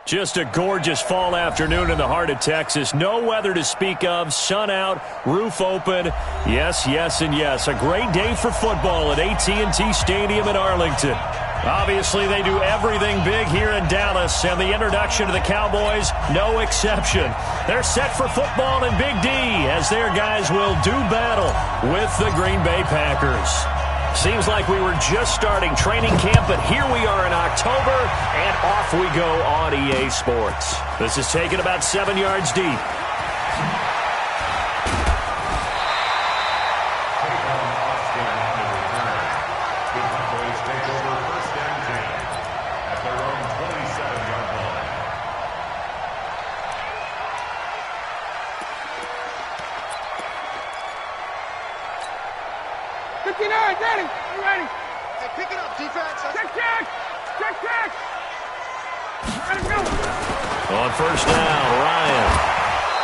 Just a gorgeous fall afternoon in the heart of Texas. No weather to speak of. Sun out, roof open. Yes, yes, and yes. A great day for football at AT&T Stadium in Arlington. Obviously, they do everything big here in Dallas, and the introduction to the Cowboys, no exception. They're set for football in Big D as their guys will do battle with the Green Bay Packers. Seems like we were just starting training camp, but here we are in October, and off we go on EA Sports. This is taken about 7 yards deep. Ready. You ready? Hey, pick it up, defense. Check. Let it go. On first down, Ryan.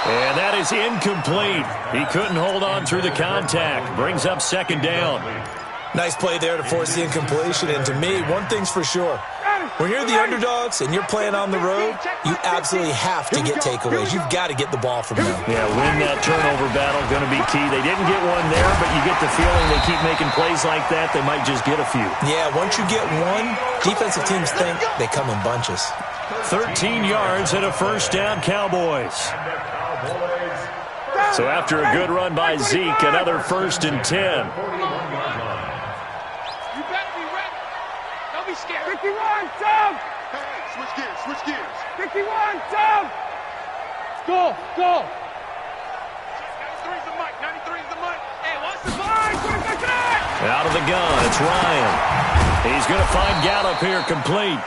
And that is incomplete. He couldn't hold on through the contact. Brings up second down. Nice play there to force the incompletion. And to me, one thing's for sure. When you're the underdogs and you're playing on the road, you absolutely have to get takeaways. You've got to get the ball from them. Yeah, win that turnover battle, going to be key. They didn't get one there, but you get the feeling they keep making plays like that, they might just get a few. Yeah, once you get one, defensive teams think they come in bunches. 13 yards and a first down, Cowboys. So after a good run by Zeke, another 1st and 10. Be scared. 51, down. Hey, switch gears. 51, down. Go. 93's the mic. Hey, watch the line. Out of the gun, it's Ryan. He's going to find Gallup here complete.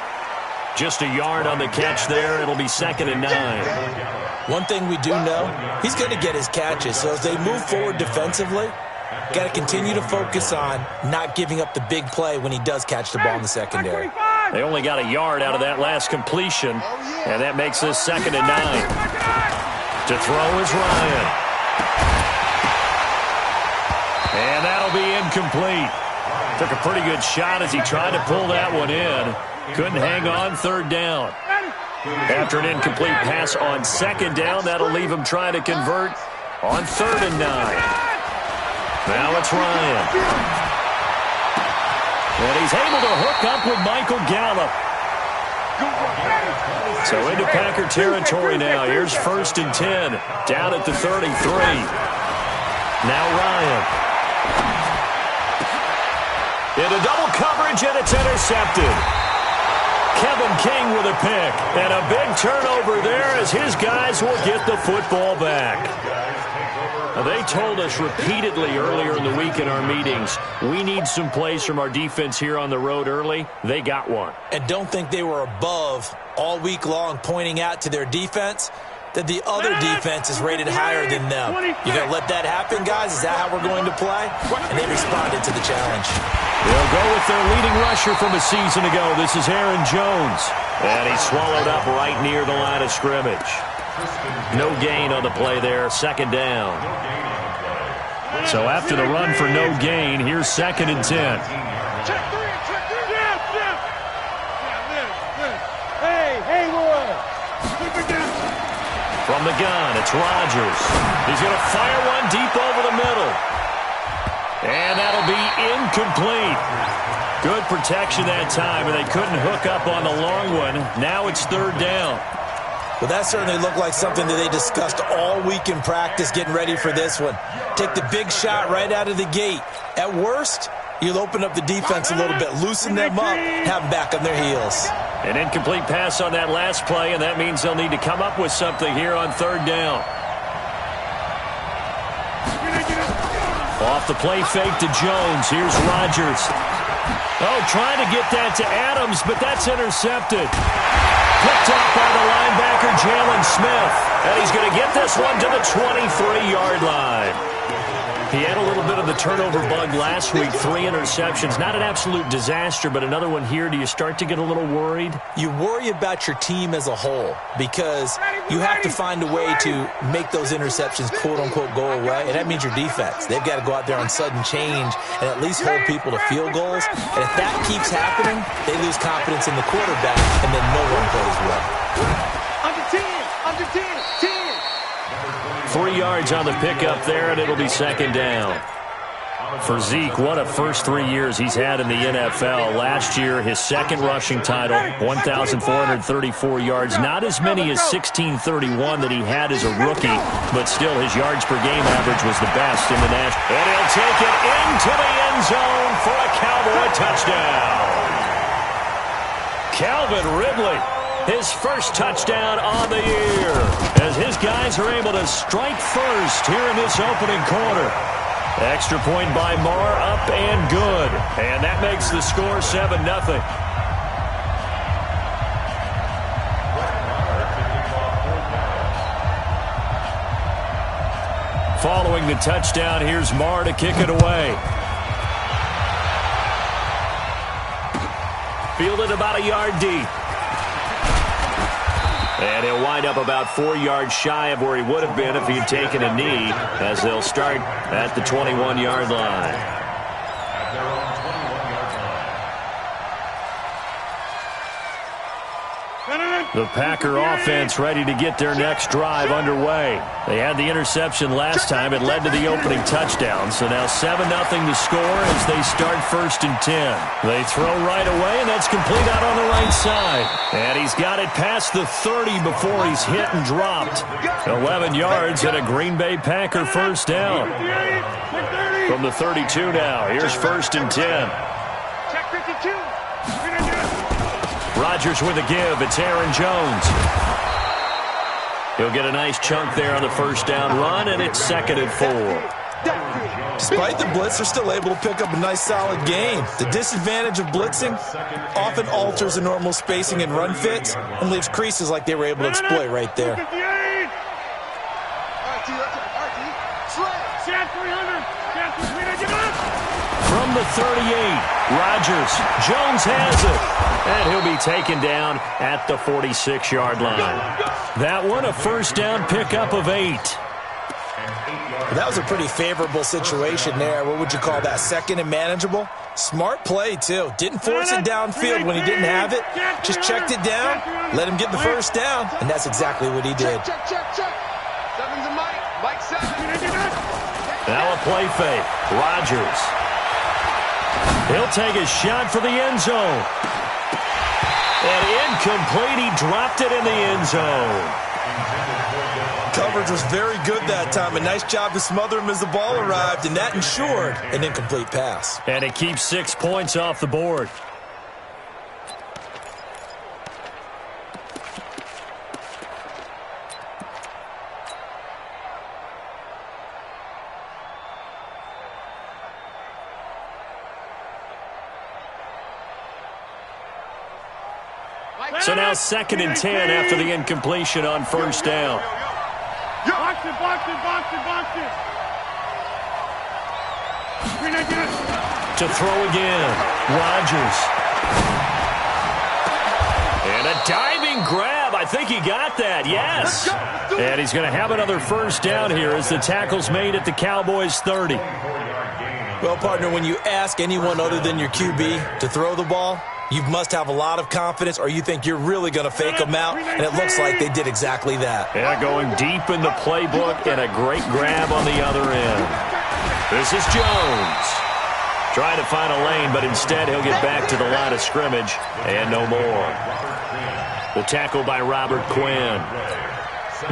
Just a yard on the catch there. It'll be 2nd and 9. One thing we do know, he's going to get his catches. So as they move forward defensively, got to continue to focus on not giving up the big play when he does catch the ball in the secondary. They only got a yard out of that last completion, and that makes this 2nd and 9. To throw is Ryan. And that'll be incomplete. Took a pretty good shot as he tried to pull that one in. Couldn't hang on 3rd down. After an incomplete pass on 2nd down, that'll leave him trying to convert on 3rd and 9. Now it's Ryan. And he's able to hook up with Michael Gallup. So into Packer territory now. Here's 1st and 10. Down at the 33. Now Ryan. Into double coverage, and it's intercepted. Kevin King with a pick. And a big turnover there as his guys will get the football back. They told us repeatedly earlier in the week in our meetings, we need some plays from our defense here on the road early. They got one. And don't think they were above all week long pointing out to their defense that the other defense is rated higher than them. You going to let that happen, guys? Is that how we're going to play? And they responded to the challenge. They'll go with their leading rusher from a season ago. This is Aaron Jones. And he's swallowed up right near the line of scrimmage. No gain on the play there, 2nd down. So after the run for no gain, here's 2nd and 10. Hey, Roy. From the gun, it's Rodgers. He's going to fire one deep over the middle. And that'll be incomplete. Good protection that time, and they couldn't hook up on the long one. Now it's 3rd down. Well, that certainly looked like something that they discussed all week in practice getting ready for this one. Take the big shot right out of the gate. At worst, you'll open up the defense a little bit, loosen them up, have them back on their heels. An incomplete pass on that last play, and that means they'll need to come up with something here on 3rd down. Off the play fake to Jones. Here's Rodgers. Oh, trying to get that to Adams, but that's intercepted. Picked up by the linebacker, Jalen Smith. And he's going to get this one to the 23-yard line. He had a little bit of the turnover bug last week, 3 interceptions. Not an absolute disaster, but another one here. Do you start to get a little worried? You worry about your team as a whole because you have to find a way to make those interceptions, quote-unquote, go away, and that means your defense. They've got to go out there on sudden change and at least hold people to field goals. And if that keeps happening, they lose confidence in the quarterback, and then no one plays well. 3 yards on the pickup there, and it'll be second down. For Zeke, what a first 3 years he's had in the NFL. Last year, his second rushing title, 1,434 yards. Not as many as 1,631 that he had as a rookie, but still his yards per game average was the best in the national. And he'll take it into the end zone for a Cowboy touchdown. Calvin Ridley, his first touchdown on the year, as his guys are able to strike first here in this opening quarter. Extra point by Marr, up and good. And that makes the score 7-0. Following the touchdown, here's Marr to kick it away. Fielded about a yard deep. And he'll wind up about 4 yards shy of where he would have been if he had taken a knee, as they'll start at the 21-yard line. The Packer offense ready to get their next drive underway. They had the interception last time. It led to the opening touchdown. So now 7-0 to score as they start 1st and 10. They throw right away, and that's complete out on the right side. And he's got it past the 30 before he's hit and dropped. 11 yards and a Green Bay Packer first down. From the 32 now, here's 1st and 10. Check 52. Rodgers with a give. It's Aaron Jones. He'll get a nice chunk there on the first down run, and it's 2nd and 4. Despite the blitz, they're still able to pick up a nice, solid gain. The disadvantage of blitzing often alters the normal spacing and run fits and leaves creases like they were able to exploit right there. From the 38, Rodgers. Jones has it. And he'll be taken down at the 46-yard line. That one, a first down pickup of 8. That was a pretty favorable situation there. What would you call that? 2nd and manageable? Smart play, too. Didn't force it downfield when he didn't have it. Just checked it down, let him get the first down, and that's exactly what he did. Check. Seven's a Mike. Mike 7. Now a play fake. Rodgers. He'll take a shot for the end zone. And incomplete. He dropped it in the end zone. Coverage was very good that time. A nice job to smother him as the ball arrived, and that ensured an incomplete pass. And it keeps 6 points off the board. So now 2nd and 10 after the incompletion on first down. Box it. To throw again. Rodgers. And a diving grab. I think he got that. Yes. And he's going to have another first down here as the tackle's made at the Cowboys 30. Well, partner, when you ask anyone other than your QB to throw the ball, you must have a lot of confidence, or you think you're really going to fake them out, and it looks like they did exactly that. Yeah, going deep in the playbook and a great grab on the other end. This is Jones. Trying to find a lane, but instead he'll get back to the line of scrimmage, and no more. The tackle by Robert Quinn.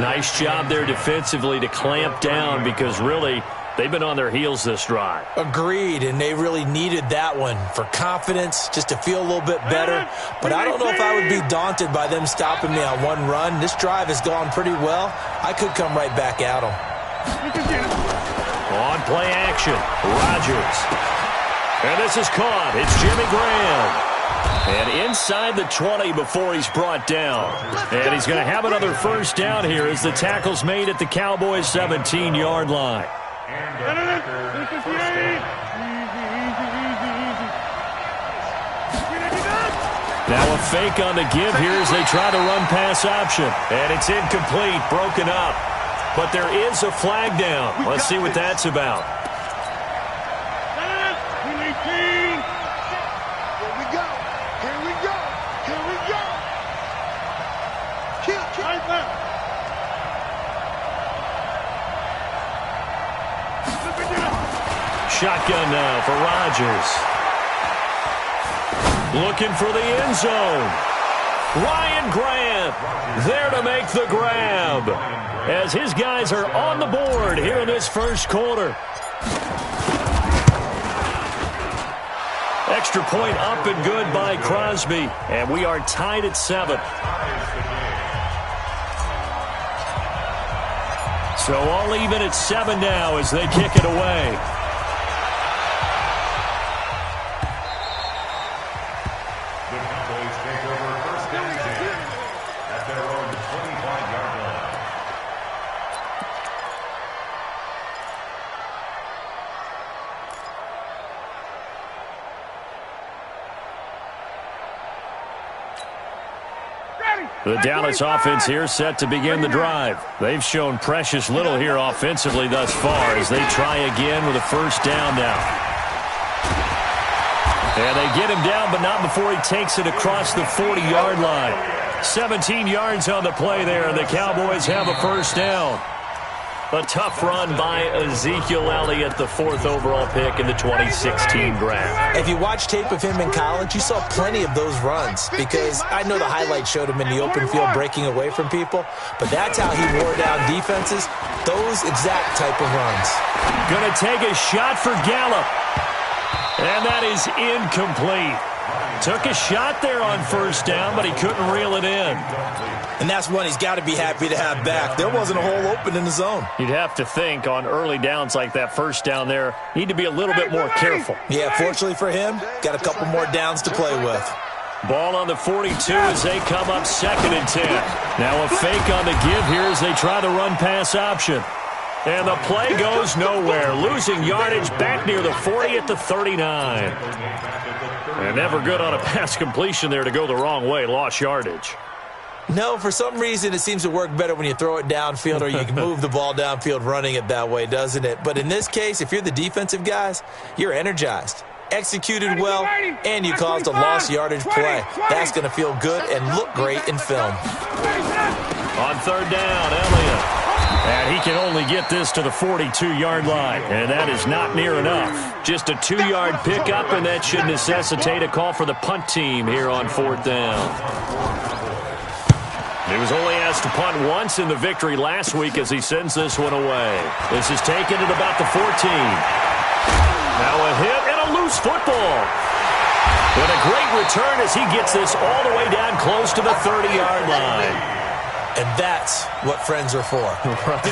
Nice job there defensively to clamp down, because really they've been on their heels this drive. Agreed, and they really needed that one for confidence, just to feel a little bit better. But I don't know if I would be daunted by them stopping me on one run. This drive has gone pretty well. I could come right back at them. On play action, Rodgers. And this is caught. It's Jimmy Graham. And inside the 20 before he's brought down. And he's going to have another first down here as the tackle's made at the Cowboys 17-yard line. Now a fake on the give here as they try to run pass option. And it's incomplete, broken up. But there is a flag down. Let's see what that's about. shotgun now for Rodgers. Looking for the end zone. Ryan Grant there to make the grab as his guys are on the board here in this first quarter. Extra point up and good by Crosby, and we are tied at 7. So all even at 7 now as they kick it away. The Cowboys take over first down at their own 25-yard line. The Dallas offense here set to begin the drive. They've shown precious little here offensively thus far as they try again with a first down now. And they get him down, but not before he takes it across the 40-yard line. 17 yards on the play there, and the Cowboys have a first down. A tough run by Ezekiel Elliott, the 4th overall pick in the 2016 draft. If you watch tape of him in college, you saw plenty of those runs because I know the highlights showed him in the open field breaking away from people, but that's how he wore down defenses, those exact type of runs. Going to take a shot for Gallup, and that is incomplete. Took a shot there on first down, but he couldn't reel it in. And that's one he's got to be happy to have back. There wasn't a hole open in the zone. You'd have to think on early downs like that first down there, need to be a little bit more careful. Yeah, fortunately for him, got a couple more downs to play with. Ball on the 42 as they come up 2nd and 10. Now a fake on the give here as they try the run-pass option. And the play goes nowhere, losing yardage back near the 40 at the 39. And never good on a pass completion there to go the wrong way, lost yardage. No, for some reason it seems to work better when you throw it downfield or you can move the ball downfield running it that way, doesn't it? But in this case, if you're the defensive guys, you're energized, executed well, and you caused a lost yardage play. That's going to feel good and look great in film. On 3rd down, Elliott. And he can only get this to the 42-yard line, and that is not near enough. Just a 2-yard pickup, and that should necessitate a call for the punt team here on 4th down. He was only asked to punt once in the victory last week as he sends this one away. This is taken at about the 14. Now a hit and a loose football. But a great return as he gets this all the way down close to the 30-yard line. And that's what friends are for. Right.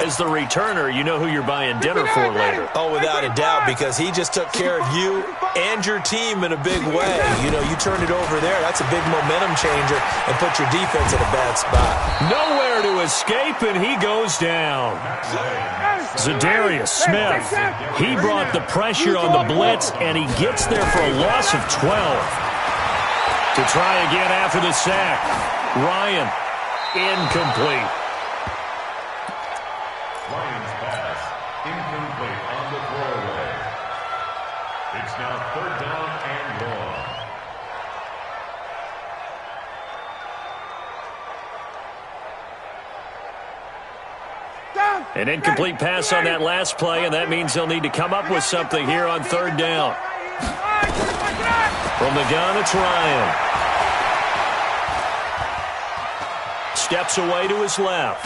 As the returner, you know who you're buying dinner for later. Oh, without a doubt, because he just took care of you and your team in a big way. You know, you turned it over there. That's a big momentum changer and put your defense in a bad spot. Nowhere to escape, and he goes down. Zadarius Smith. He brought the pressure on the blitz, and he gets there for a loss of 12. To try again after the sack. Ryan. Incomplete. Lions pass. Incomplete on the throwaway. It's now 3rd down and long. An incomplete pass on that last play, and that means they'll need to come up with something here on 3rd down. From the gun, it's Ryan. Steps away to his left.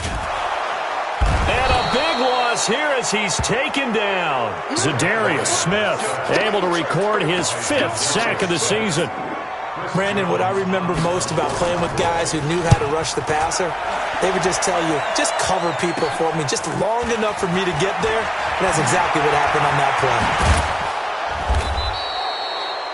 And a big loss here as he's taken down. Zadarius Smith able to record his 5th sack of the season. Brandon, what I remember most about playing with guys who knew how to rush the passer, they would just tell you, just cover people for me, just long enough for me to get there. And that's exactly what happened on that play.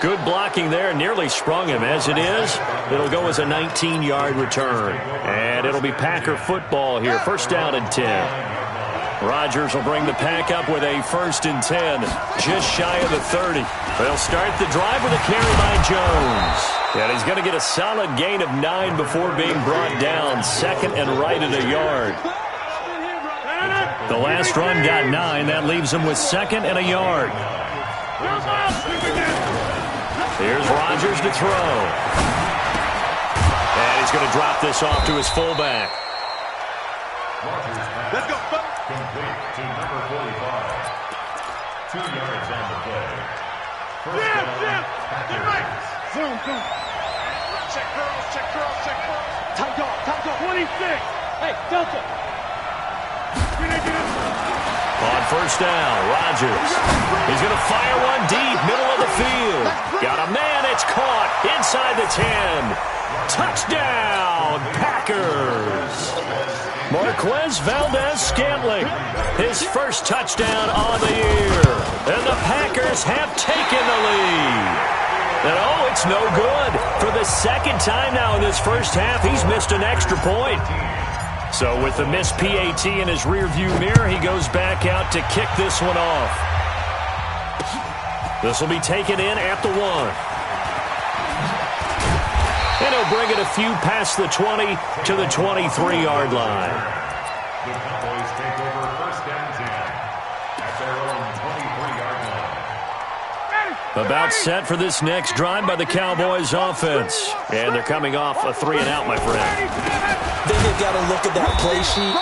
Good blocking there, nearly sprung him. As it is, it'll go as a 19-yard return. And it'll be Packer football here, 1st down and 10. Rodgers will bring the Pack up with a 1st and 10, just shy of the 30. They'll start the drive with a carry by Jones. And he's going to get a solid gain of 9 before being brought down, 2nd and right at a yard. The last run got 9. That leaves him with 2nd and a yard. Here's Rodgers to throw. And he's going to drop this off to his fullback. Let's go. Complete to number 45. 2 yards on the play. First down, Packers. Zoom. Check girls. Tight dog. 26. Hey, Delta. On first down, Rodgers. He's going to fire one deep, middle of the field. Got a man, it's caught inside the 10. Touchdown, Packers. Marquez Valdez-Scantling, his first touchdown on the year. And the Packers have taken the lead. And oh, it's no good. For the second time now in this first half, he's missed an extra point. So with the missed PAT in his rearview mirror, he goes back out to kick this one off. This will be taken in at the 1. And he'll bring it a few past the 20 to the 23-yard line. The Cowboys take over first down 10 at their own 23-yard line. About set for this next drive by the Cowboys offense. And they're coming off a 3-and-out, my friend. Then they've got to look at that play sheet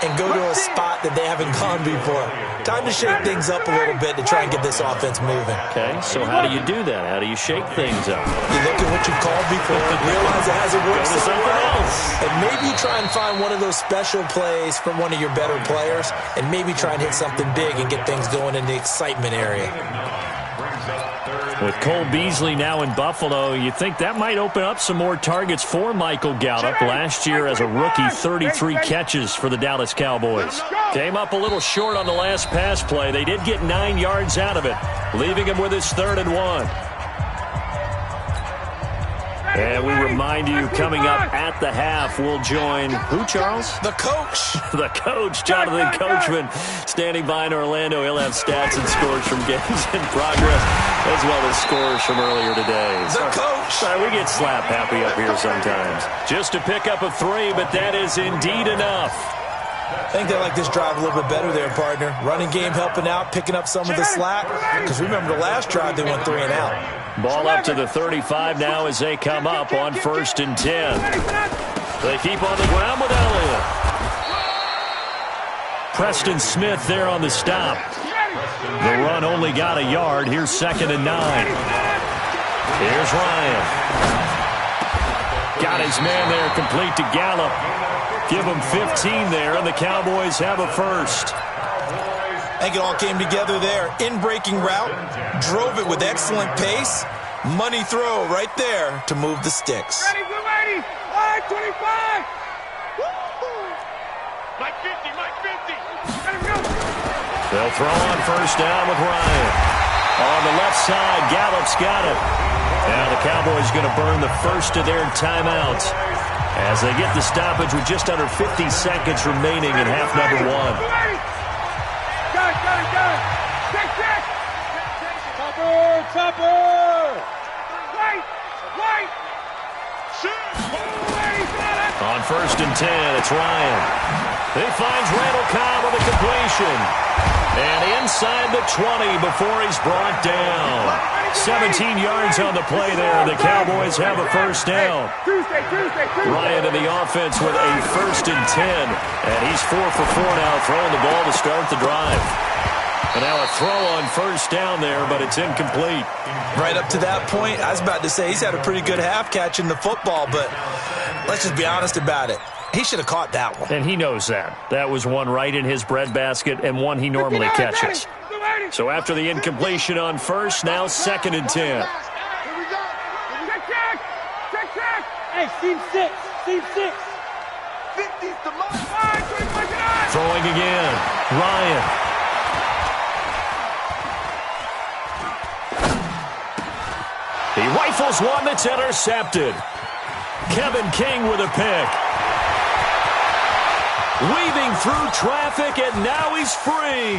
and go to a spot that they haven't gone before. Time to shake things up a little bit to try and get this offense moving. Okay, so how do you do that? How do you shake things up? You look at what you've called before, realize it hasn't worked Go to somewhere something else. And maybe try and find one of those special plays from one of your better players, and maybe try and hit something big and get things going in the excitement area. With Cole Beasley now in Buffalo, you think that might open up some more targets for Michael Gallup. Last year as a rookie, 33 catches for the Dallas Cowboys. Came up a little short on the last pass play. They did get 9 yards out of it, leaving him with his 3rd and 1. And we remind you, coming up at the half, we'll join who, Charles? The coach. The coach, Jonathan Coachman, standing by in Orlando. He'll have stats and scores from games in progress, as well as scores from earlier today. The coach. Sorry, we get slap happy up here sometimes. Just to pick up a 3, but that is indeed enough. I think they like this drive a little bit better there, partner. Running game helping out, picking up some of the slack. Because remember, the last drive they went 3-and-out. Ball up to the 35 now as they come up on 1st and 10. They keep on the ground with Elliott. Preston Smith there on the stop. The run only got a yard. Here's 2nd and 9. Here's Ryan. Got his man there, complete to Gallup. Give him 15 there, and the Cowboys have a first. I think it all came together there. In-breaking route, drove it with excellent pace. Money throw right there to move the sticks. Ready, blue 80. All right, 25. Mike 50. Let him go. They'll throw on 1st down with Ryan. On the left side, Gallup's got it. Now the Cowboys going to burn the first of their timeouts as they get the stoppage with just under 50 seconds remaining in half number 1. Got it. Check. Chopper. Right. Shoot. On 1st and 10, it's Ryan. He finds Randall Cobb with a completion. And inside the 20 before he's brought down. 17 yards on the play there. The Cowboys have a first down. Tuesday. Ryan in the offense with a 1st and 10. And he's 4 for 4 now, throwing the ball to start the drive. And now a throw on 1st down there, but it's incomplete. Right up to that point, I was about to say he's had a pretty good half catching the football, but let's just be honest about it. He should have caught that one. And he knows that. That was one right in his breadbasket and one he normally catches. So after the incompletion on 1st, now 2nd and 10. Here we go. Check. Hey, seam 6. 50's the most. Throwing again. Ryan. He rifles one that's intercepted. Kevin King with a pick. Weaving through traffic, and now he's free.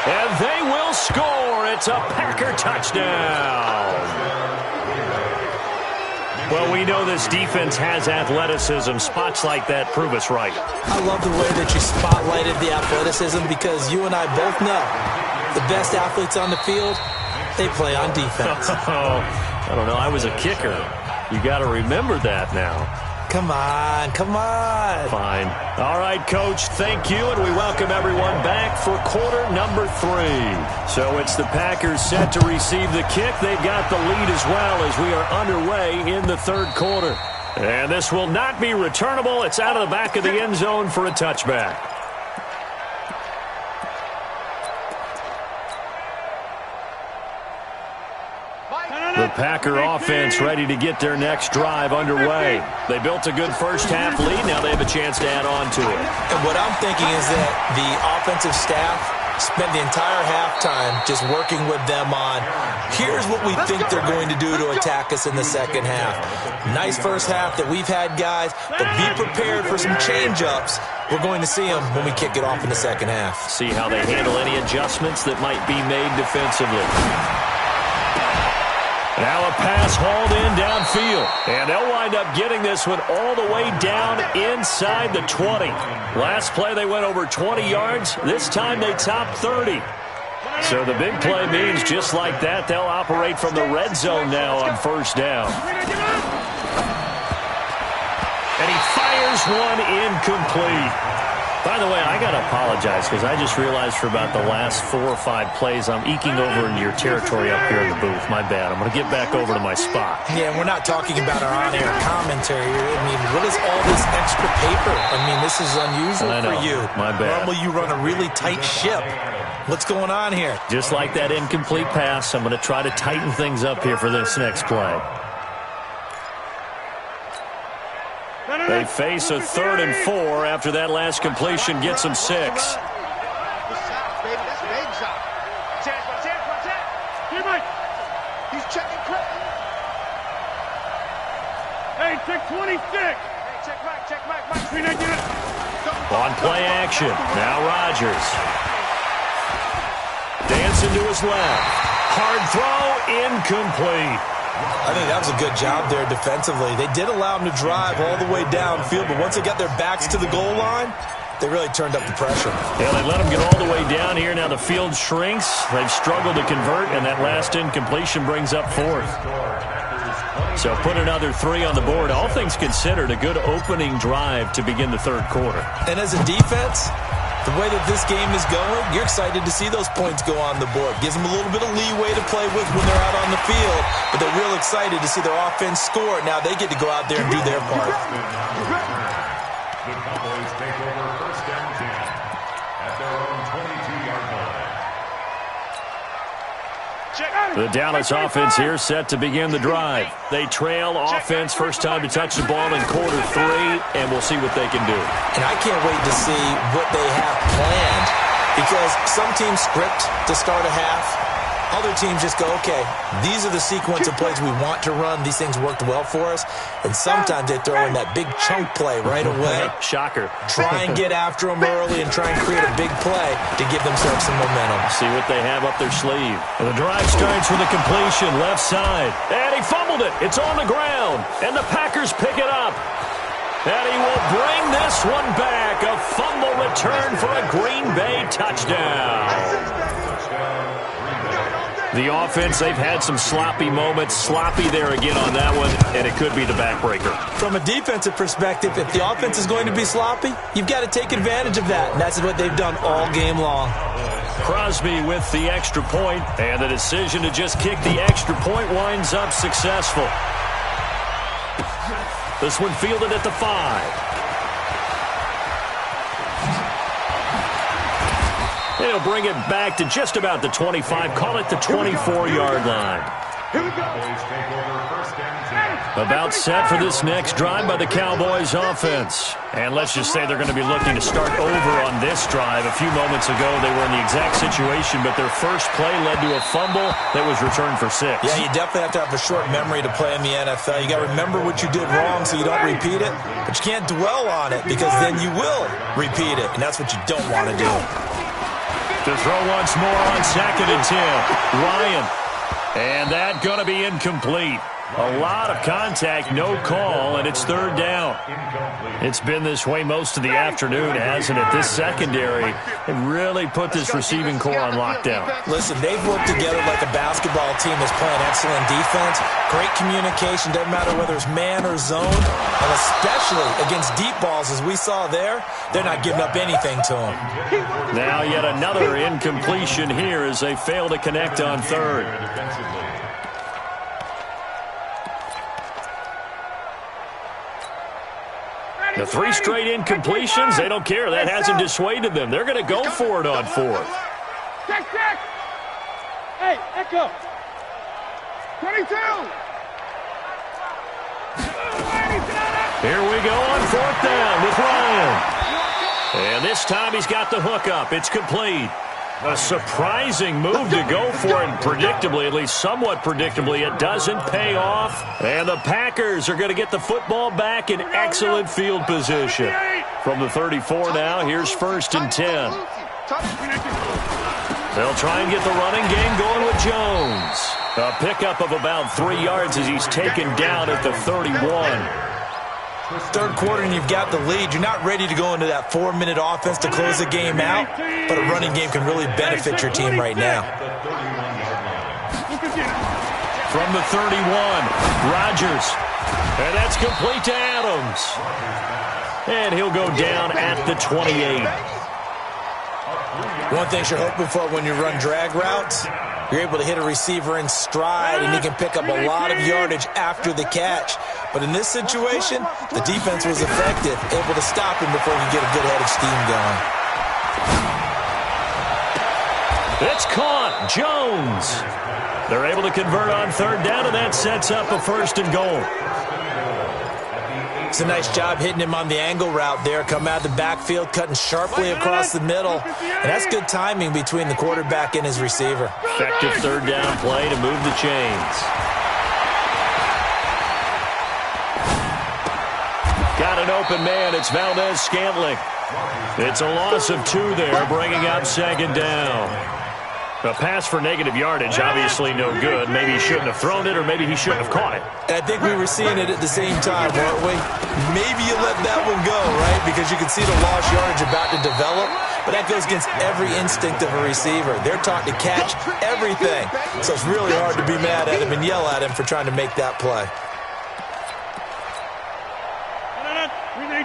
And they will score. It's a Packer touchdown. Well, we know this defense has athleticism. Spots like that prove us right. I love the way that you spotlighted the athleticism because you and I both know the best athletes on the field, they play on defense. I don't know. I was a kicker. You got to remember that now. Come on, come on. Fine. All right, Coach, thank you, and we welcome everyone back for quarter number 3. So it's the Packers set to receive the kick. They've got the lead as well as we are underway in the third quarter. And this will not be returnable. It's out of the back of the end zone for a touchback. The Packer offense ready to get their next drive underway. They built a good first half lead. Now they have a chance to add on to it. And what I'm thinking is that the offensive staff spent the entire halftime just working with them on, here's what we think they're going to do to attack us in the second half. Nice first half that we've had, guys, but be prepared for some change-ups. We're going to see them when we kick it off in the second half. See how they handle any adjustments that might be made defensively. Now a pass hauled in downfield. And they'll wind up getting this one all the way down inside the 20. Last play they went over 20 yards. This time they topped 30. So the big play means just like that, they'll operate from the red zone now on first down. And he fires one incomplete. By the way, I got to apologize because I just realized for about the last 4 or 5 plays, I'm eking over into your territory up here in the booth. My bad. I'm going to get back over to my spot. Yeah, we're not talking about our on-air commentary here. I mean, what is all this extra paper? I mean, this is unusual for you. My bad. Normally you run a really tight ship. What's going on here? Just like that incomplete pass, I'm going to try to tighten things up here for this next play. They face a 3rd and 4 after that last completion gets them 6. Good shot, baby. That's a big shot. He's checking quick. Hey, check 26. Hey, check Mike. On play action. Now Rodgers. Dancing to his left. Hard throw, incomplete. I think that was a good job there defensively. They did allow them to drive all the way downfield, but once they got their backs to the goal line, they really turned up the pressure. Yeah, they let them get all the way down here. Now the field shrinks. They've struggled to convert, and that last incompletion brings up 4th. So put another 3 on the board. All things considered, a good opening drive to begin the third quarter. And as a defense, the way that this game is going, you're excited to see those points go on the board. Gives them a little bit of leeway to play with when they're out on the field, but they're real excited to see their offense score. Now they get to go out there and do their part. The Cowboys take over first down 10 at their own 22-yard line. The Dallas offense here set to begin the drive. They trail offense, first time to touch the ball in quarter 3, and we'll see what they can do. And I can't wait to see what they have planned, because some teams script to start a half. Other teams just go, okay, these are the sequence of plays we want to run. These things worked well for us. And sometimes they throw in that big chunk play right away. Shocker. Try and get after them early and try and create a big play to give themselves some momentum. See what they have up their sleeve. And the drive starts with a completion, left side. And he fumbled it. It's on the ground. And the Packers pick it up. And he will bring this one back. A fumble return for a Green Bay touchdown. The offense, they've had some sloppy moments. Sloppy there again on that one, and it could be the backbreaker. From a defensive perspective, if the offense is going to be sloppy, you've got to take advantage of that, and that's what they've done all game long. Crosby with the extra point, and the decision to just kick the extra point winds up successful. This one fielded at the 5. They'll bring it back to just about the 25. Call it the 24-yard line. About set for this next drive by the Cowboys offense. And let's just say they're going to be looking to start over on this drive. A few moments ago, they were in the exact situation, but their first play led to a fumble that was returned for 6. Yeah, you definitely have to have a short memory to play in the NFL. You got to remember what you did wrong so you don't repeat it, but you can't dwell on it because then you will repeat it, and that's what you don't want to do. To throw once more on 2nd and 10. Ryan. And that going to be incomplete. A lot of contact, no call, and it's third down. It's been this way most of the afternoon, hasn't it? This secondary really put this receiving core on lockdown. Listen, they've worked together like a basketball team that's playing excellent defense. Great communication, doesn't matter whether it's man or zone, and especially against deep balls as we saw there, they're not giving up anything to them. Now yet another incompletion here as they fail to connect on third. The 3 straight incompletions, they don't care. That hasn't dissuaded them. They're going to go for it on fourth. Check. Hey, Echo. 22. Here we go on fourth down with Ryan. And this time he's got the hook up. It's complete. A surprising move to go for it. Predictably, at least somewhat predictably, it doesn't pay off. And the Packers are going to get the football back in excellent field position. From the 34 now, here's 1st and 10. They'll try and get the running game going with Jones. A pickup of about 3 yards as he's taken down at the 31. Third quarter and you've got the lead. You're not ready to go into that 4-minute offense to close the game out, but a running game can really benefit your team right now. From the 31, Rodgers. And that's complete to Adams. And he'll go down at the 28. One thing you're hoping for when you run drag routes, you're able to hit a receiver in stride, and he can pick up a lot of yardage after the catch. But in this situation, the defense was effective, able to stop him before he could get a good head of steam going. It's caught. Jones. They're able to convert on third down, and that sets up a 1st and goal. It's a nice job hitting him on the angle route there. Come out of the backfield, cutting sharply across the middle. And that's good timing between the quarterback and his receiver. Effective third down play to move the chains. Got an open man. It's Valdez-Scantling. It's a loss of 2 there, bringing up 2nd down. A pass for negative yardage, obviously no good. Maybe he shouldn't have thrown it, or maybe he shouldn't have caught it. I think we were seeing it at the same time, weren't we? Maybe you let that one go, right? Because you can see the lost yardage about to develop. But that goes against every instinct of a receiver. They're taught to catch everything. So it's really hard to be mad at him and yell at him for trying to make that play.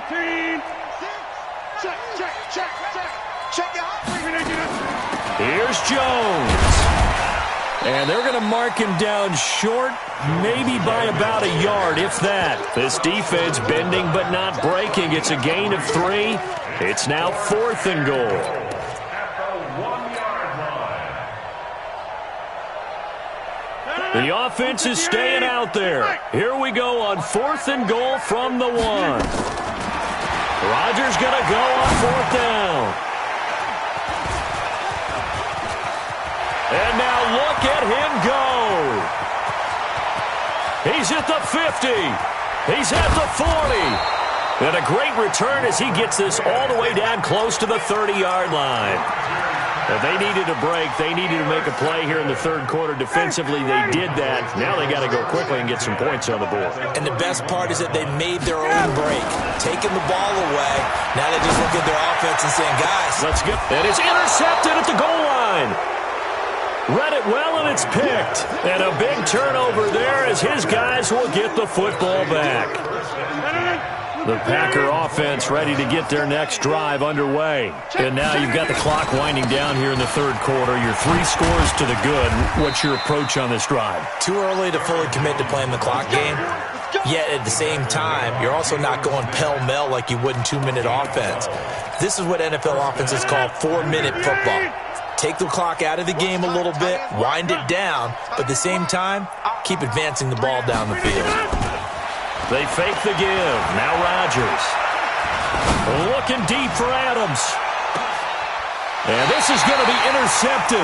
18. Check out. Here's Jones. And they're going to mark him down short, maybe by about a yard, if that. This defense bending but not breaking. It's a gain of 3. It's now 4th and goal. The offense is staying out there. Here we go on 4th and goal from the 1. Rodgers going to go on 4th down. And now look at him go. He's at the 50. He's at the 40. And a great return as he gets this all the way down close to the 30-yard line. If they needed a break, they needed to make a play here in the third quarter. Defensively, they did that. Now they got to go quickly and get some points on the board. And the best part is that they made their own break, taking the ball away. Now they just look at their offense and saying, guys, let's get. And it's intercepted at the goal line. Read it well, and it's picked. And a big turnover there as his guys will get the football back. The Packer offense ready to get their next drive underway. And now you've got the clock winding down here in the third quarter. You're 3 scores to the good. What's your approach on this drive? Too early to fully commit to playing the clock game. Yet at the same time, you're also not going pell-mell like you would in 2-minute offense. This is what NFL offenses call 4-minute football. Take the clock out of the game a little bit, wind it down, but at the same time, keep advancing the ball down the field. They fake the give. Now Rodgers. Looking deep for Adams. And this is going to be intercepted.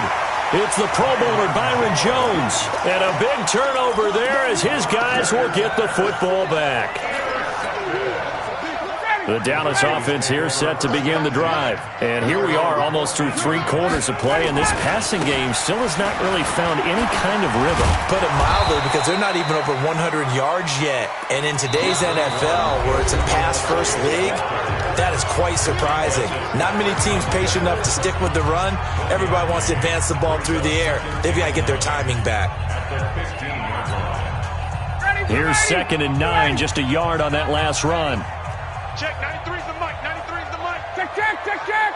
It's the Pro Bowler Byron Jones. And a big turnover there as his guys will get the football back. The Dallas offense here set to begin the drive. And here we are almost through 3 quarters of play, and this passing game still has not really found any kind of rhythm. Put it mildly, because they're not even over 100 yards yet. And in today's NFL, where it's a pass-first league, that is quite surprising. Not many teams patient enough to stick with the run. Everybody wants to advance the ball through the air. They've got to get their timing back. Here's 2nd and 9, just a yard on that last run. Check, 93's the mic, 93's the mic. Check, check, check, check.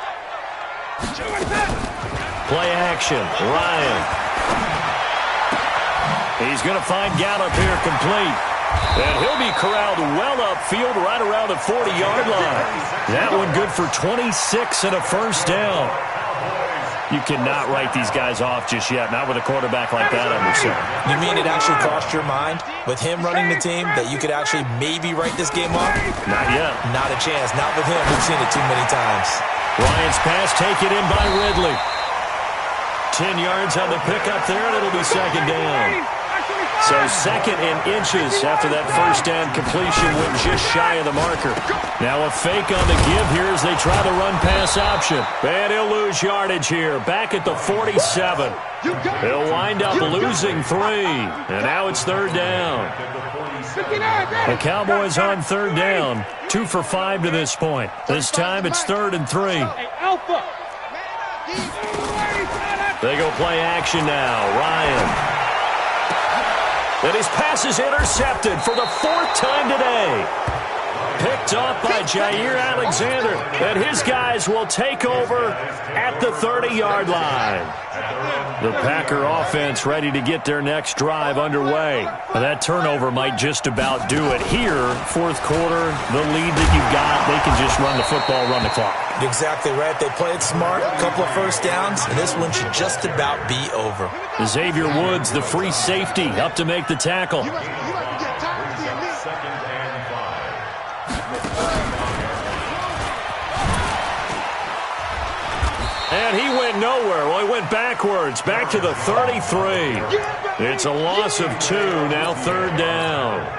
Play action, Ryan. He's going to find Gallup here complete. And he'll be corralled well upfield right around the 40-yard line. That one good for 26 and a first down. You cannot write these guys off just yet, not with a quarterback like that under center. You mean it actually crossed your mind, with him running the team, that you could actually maybe write this game off? Not yet. Not a chance. Not with him. We've seen it too many times. Ryan's pass taken in by Ridley. 10 yards on the pickup there, and it'll be 2nd down. So 2nd and inches after that first down completion went just shy of the marker. Now a fake on the give here as they try the run-pass option. And he'll lose yardage here, back at the 47. He'll wind up losing 3. And now it's 3rd down. The Cowboys on 3rd down. 2 for 5 to this point. This time it's 3rd and 3. They go play action now. Ryan. And his pass is intercepted for the 4th time today. Picked off by Jair Alexander. And his guys will take over at the 30-yard line. The Packer offense ready to get their next drive underway. That turnover might just about do it here. 4th quarter, the lead that you've got, they can just run the football, run the clock. Exactly right. They played smart, a couple of first downs, and this one should just about be over. Xavier Woods, the free safety, up to make the tackle. And he went nowhere. Well, he went backwards, back to the 33. It's a loss of 2, now 3rd down.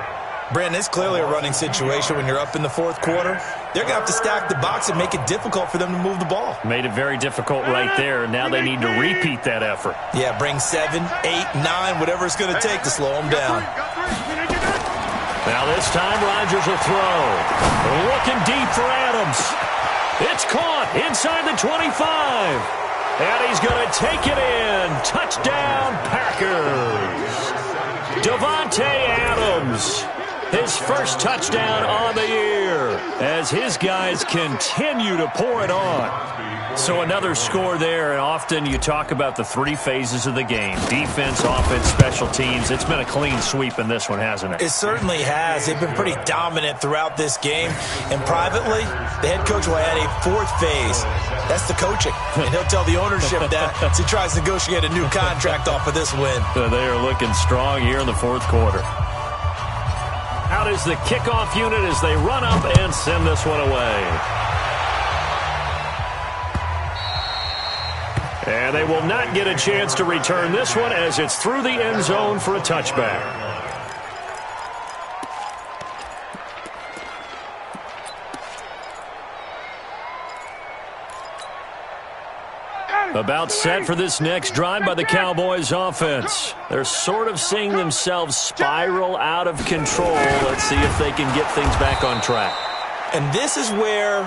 Brandon, it's clearly a running situation when you're up in the 4th quarter. They're going to have to stack the box and make it difficult for them to move the ball. Made it very difficult right there. Now they need to repeat that effort. Yeah, bring 7, 8, 9, whatever it's going to take to slow them down. Now this time Rodgers will throw. Looking deep for Adams. It's caught inside the 25. And he's going to take it in. Touchdown, Packers. Davante Adams. His first touchdown on the year as his guys continue to pour it on. So another score there, and often you talk about the 3 phases of the game. Defense, offense, special teams. It's been a clean sweep in this one, hasn't it? It certainly has. They've been pretty dominant throughout this game. And privately, the head coach will add a 4th phase. That's the coaching. And he'll tell the ownership that as he tries to negotiate a new contract off of this win. They are looking strong here in the 4th quarter. Out is the kickoff unit as they run up and send this one away. And they will not get a chance to return this one as it's through the end zone for a touchback. About set for this next drive by the Cowboys offense. They're sort of seeing themselves spiral out of control. Let's see if they can get things back on track. And this is where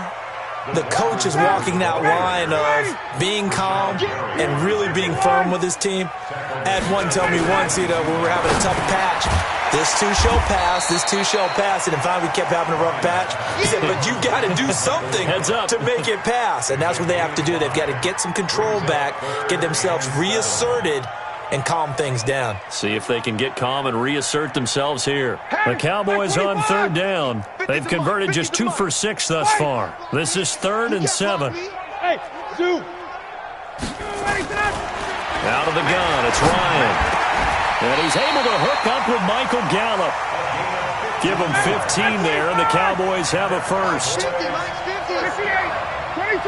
the coach is walking that line of being calm and really being firm with his team. I had one tell me once, when we were having a tough patch, this too shall pass, this too shall pass. And then finally we kept having a rough patch. He said, but you got to do something to make it pass. And that's what they have to do. They've got to get some control back, get themselves reasserted, and calm things down. See if they can get calm and reassert themselves here. The Cowboys on 3rd down. They've converted just 2 for 6 thus far. This is 3rd and 7. Hey, Zoo. Out of the gun, it's Ryan. And he's able to hook up with Michael Gallup. Give him 15 there, and the Cowboys have a first. 58, 22.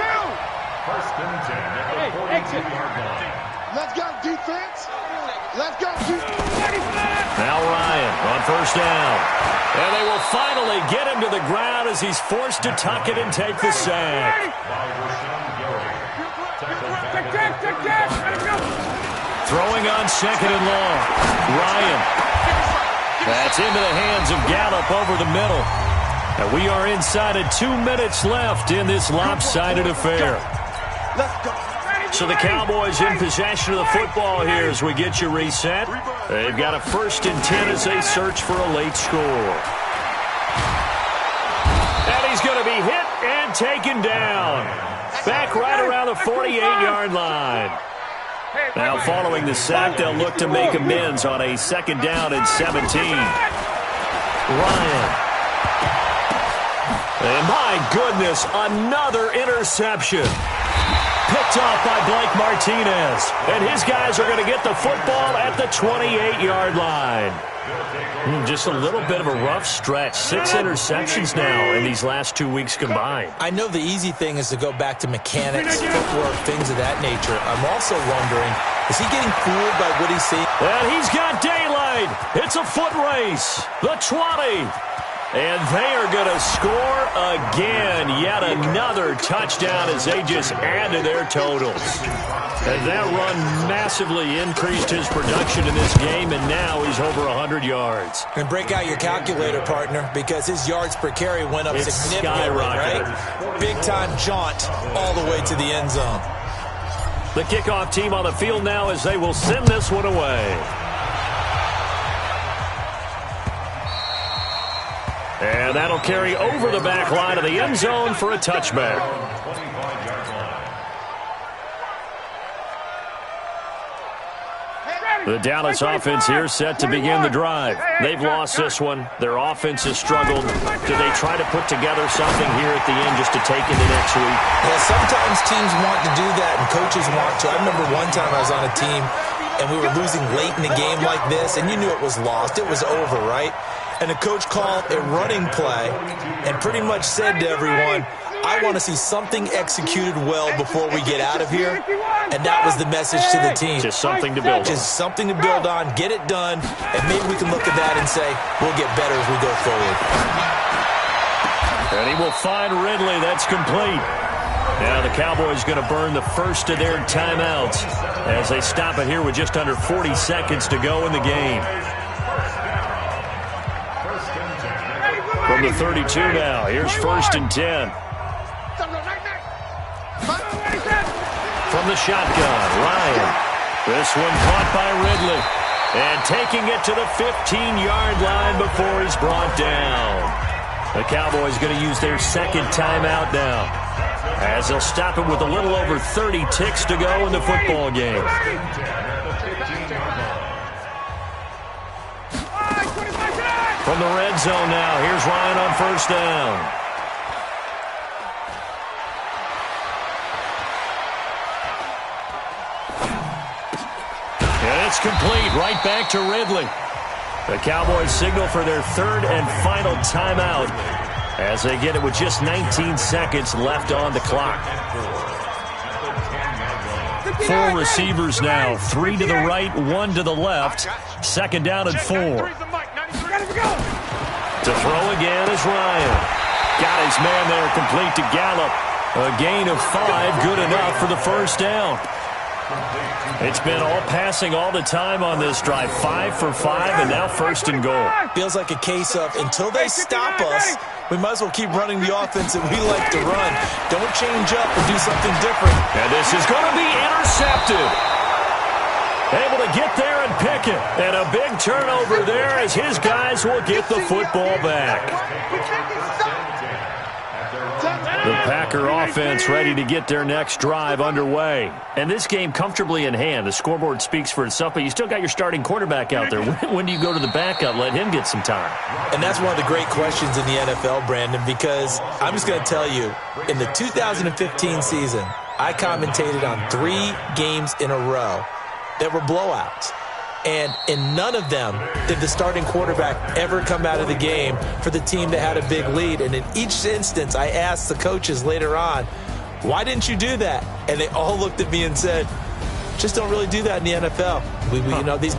First and 10 at the 42-yard line. Let's go, defense. Let's go, defense. Now Ryan on 1st down. And they will finally get him to the ground as he's forced to tuck it and take the sack. Throwing on second and long. Ryan. That's into the hands of Gallup over the middle. And we are inside of 2 minutes left in this lopsided affair. So the Cowboys in possession of the football here as we get you reset. They've got a 1st and 10 as they search for a late score. And he's going to be hit and taken down. Back right around the 48-yard line. Now following the sack, they'll look to make amends on a 2nd down and 17. Ryan. And my goodness, another interception. Picked off by Blake Martinez. And his guys are going to get the football at the 28-yard line. Just a little bit of a rough stretch. 6 interceptions now in these last 2 weeks combined. I know the easy thing is to go back to mechanics, footwork, things of that nature. I'm also wondering, is he getting fooled by what he's seeing? And he's got daylight. It's a foot race. The 20. And they are going to score again. Yet another touchdown as they just add to their totals. And that run massively increased his production in this game, and now he's over 100 yards. And break out your calculator, partner, because his yards per carry went up significantly, right? Big-time jaunt all the way to the end zone. The kickoff team on the field now as they will send this one away. And that'll carry over the back line of the end zone for a touchback. The Dallas offense here set to begin the drive. They've lost this one. Their offense has struggled. Do they try to put together something here at the end just to take into next week? Well, sometimes teams want to do that and coaches want to. I remember one time I was on a team and we were losing late in a game like this, and you knew it was lost. It was over, right? And the coach called a running play and pretty much said to everyone, I want to see something executed well before we get out of here. And that was the message to the team. Just something to build on. Just something to build on, get it done, and maybe we can look at that and say, we'll get better as we go forward. And he will find Ridley. That's complete. Now the Cowboys going to burn the first of their timeouts as they stop it here with just under 40 seconds to go in the game. From the 32 now, here's 1st and 10. From the shotgun, Ryan. This one caught by Ridley. And taking it to the 15-yard line before he's brought down. The Cowboys going to use their 2nd timeout now, as they'll stop it with a little over 30 ticks to go in the football game. From the red zone now, here's Ryan on 1st down. And it's complete, right back to Ridley. The Cowboys signal for their 3rd and final timeout as they get it with just 19 seconds left on the clock. 4 receivers now, 3 to the right, 1 to the left. 2nd down and 4. To throw again is Ryan. Got his man there, complete to Gallup. A gain of 5, good enough for the 1st down. It's been all passing all the time on this drive. 5 for 5, and now 1st and goal. Feels like a case of, until they stop us, we might as well keep running the offense that we like to run. Don't change up or do something different. And this is going to be intercepted. Able to get there and pick it. And a big turnover there as his guys will get the football back. The Packer offense ready to get their next drive underway. And this game comfortably in hand. The scoreboard speaks for itself, but you still got your starting quarterback out there. When do you go to the backup, let him get some time? And that's one of the great questions in the NFL, Brandon, because I'm just going to tell you, in the 2015 season, I commentated on 3 games in a row that were blowouts. And in none of them did the starting quarterback ever come out of the game for the team that had a big lead. And in each instance, I asked the coaches later on, why didn't you do that? And they all looked at me and said, just don't really do that in the NFL. You know, these